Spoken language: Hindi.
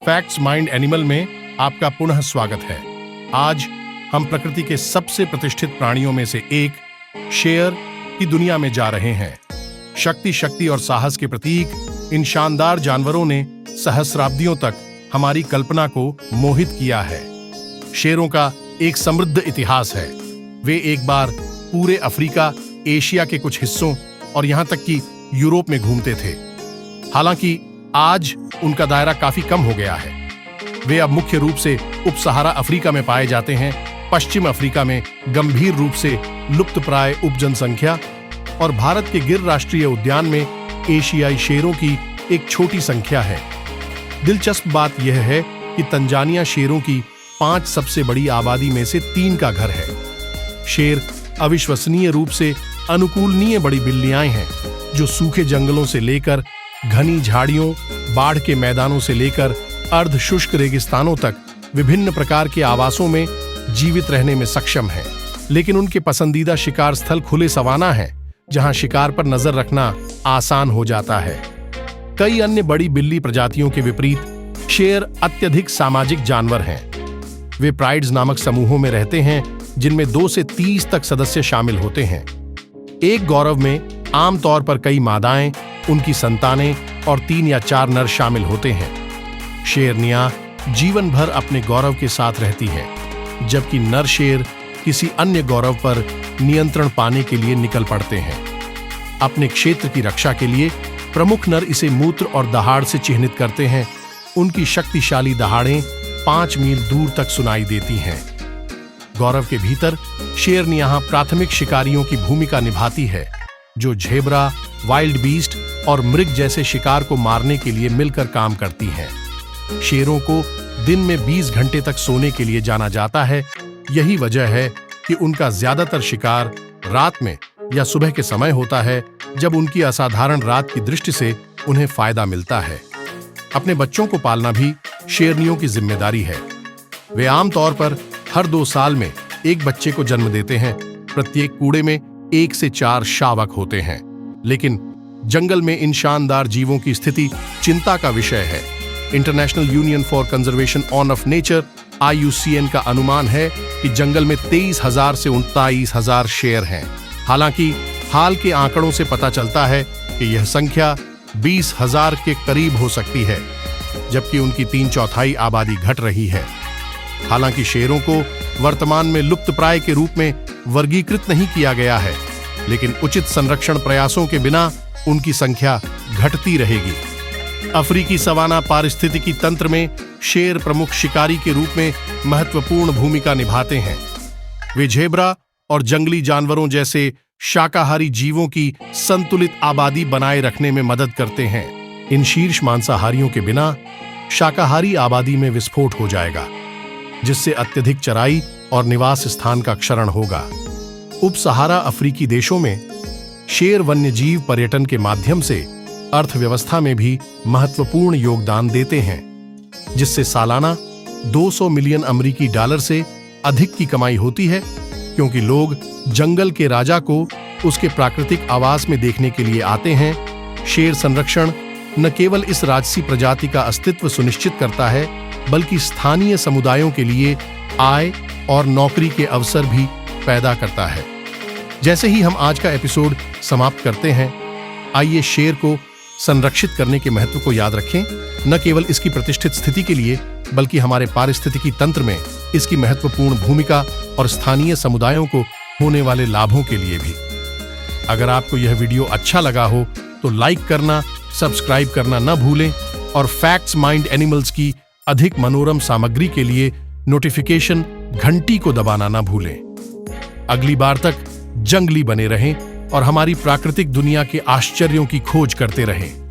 फैक्ट्स माइंड एनिमल में आपका पुनः स्वागत है। आज हम प्रकृति के सबसे प्रतिष्ठित प्राणियों में से एक शेर की दुनिया में जा रहे हैं। शक्ति और साहस के प्रतीक इन शानदार जानवरों ने सहस्राब्दियों तक हमारी कल्पना को मोहित किया है। शेरों का एक समृद्ध इतिहास है। वे एक बार पूरे अफ्रीका, एशिया के कुछ हिस्सों और यहां तक कि यूरोप में घूमते थे। हालांकि आज उनका दायरा काफी कम हो गया है। वे अब मुख्य रूप से उप सहारा अफ्रीका में पाए जाते हैं। पश्चिम अफ्रीका में गंभीर रूप से लुप्तप्राय उप जनसंख्या और भारत के गिर राष्ट्रीय उद्यान में एशियाई शेरों की एक छोटी संख्या है। दिलचस्प बात यह है कि तंजानिया शेरों की 5 सबसे बड़ी आबादी में से 3 का घर है। शेर अविश्वसनीय रूप से अनुकूलनीय बड़ी बिल्लियां हैं, जो सूखे जंगलों से लेकर घनी झाड़ियों, बाढ़ के मैदानों से लेकर अर्ध शुष्क रेगिस्तानों तक विभिन्न प्रकार के आवासों में जीवित रहने में सक्षम हैं। लेकिन उनके पसंदीदा शिकार स्थल खुले सवाना है, जहां शिकार पर नजर रखना आसान हो जाता है। कई अन्य बड़ी बिल्ली प्रजातियों के विपरीत शेर अत्यधिक सामाजिक जानवर हैं। वे प्राइड्स नामक समूहों में रहते हैं, जिनमें 2 से 30 तक सदस्य शामिल होते हैं। एक गौरव में आमतौर पर कई मादाएं, उनकी संतानें और 3 या 4 नर शामिल होते हैं। शेरनियां जीवन भर अपने गौरव के साथ रहती हैं, जबकि नर शेर किसी अन्य गौरव पर नियंत्रण पाने के लिए निकल पड़ते हैं। अपने क्षेत्र की रक्षा के लिए प्रमुख नर इसे मूत्र और दहाड़ से चिह्नित करते हैं। उनकी शक्तिशाली दहाड़ें 5 मील दूर तक सुनाई देती हैं। गौरव के भीतर शेरनी यहां प्राथमिक शिकारियों की भूमिका निभाती है, जो झेब्रा, वाइल्ड बीस्ट और मृग जैसे शिकार को मारने के लिए मिलकर काम करती हैं। शेरों को दिन में 20 घंटे तक सोने के लिए जाना जाता है। यही वजह है कि उनका ज्यादातर शिकार रात में या सुबह के समय होता है, जब उनकी असाधारण रात की दृष्टि से उन्हें फायदा मिलता है। अपने बच्चों को पालना भी शेरनियों की जिम्मेदारी है। वे आमतौर पर हर 2 साल में एक बच्चे को जन्म देते हैं। प्रत्येक कूड़े में 1 से 4 शावक होते हैं। लेकिन जंगल में इन शानदार जीवों की स्थिति चिंता का विषय है। International union for conservation of nature IUCN का अनुमान है कि जंगल में 23,000 से 29,000 शेर हैं। हालांकि हाल के आंकड़ों से पता चलता है कि यह संख्या 20,000 के करीब हो सकती है, जबकि उनकी 3/4 आबादी घट रही है। हालांकि शेरों को वर्तमान में लुप्तप्राय के रूप में वर्गीकृत नहीं किया गया है, लेकिन उचित संरक्षण प्रयासों के बिना उनकी संख्या घटती रहेगी। अफ्रीकी सवाना पारिस्थितिकी तंत्र में शेर प्रमुख शिकारी के रूप में महत्वपूर्ण भूमिका निभाते हैं। वे झेब्रा और जंगली जानवरों जैसे शाकाहारी जीवों की संतुलित आबादी बनाए रखने में मदद करते हैं। इन शीर्ष मांसाहारियों के बिना शाकाहारी आबादी में विस्फोट हो जाएगा, जिससे अत्यधिक चराई और निवास स्थान का क्षरण होगा। उप सहारा अफ्रीकी देशों में शेर वन्यजीव पर्यटन के माध्यम से अर्थव्यवस्था में भी महत्वपूर्ण योगदान देते हैं, जिससे सालाना 200 मिलियन अमेरिकी डॉलर से अधिक की कमाई होती है, क्योंकि लोग जंगल के राजा को उसके प्राकृतिक आवास में देखने के लिए आते हैं। शेर संरक्षण न केवल इस राजसी प्रजाति का अस्तित्व सुनिश्चित करता है, बल्कि स्थानीय समुदायों के लिए आय और नौकरी के अवसर भी पैदा करता है। जैसे ही हम आज का एपिसोड समाप्त करते हैं, आइए शेर को संरक्षित करने के महत्व को याद रखें, न केवल इसकी प्रतिष्ठित स्थिति के लिए, बल्कि हमारे पारिस्थितिकी तंत्र में इसकी महत्वपूर्ण भूमिका और स्थानीय समुदायों को होने वाले लाभों के लिए भी। अगर आपको यह वीडियो अच्छा लगा हो तो लाइक करना, सब्सक्राइब करना न भूलें और फैक्ट्स माइंड एनिमल्स की अधिक मनोरम सामग्री के लिए नोटिफिकेशन घंटी को दबाना न भूलें। अगली बार तक जंगली बने रहें और हमारी प्राकृतिक दुनिया के आश्चर्यों की खोज करते रहें।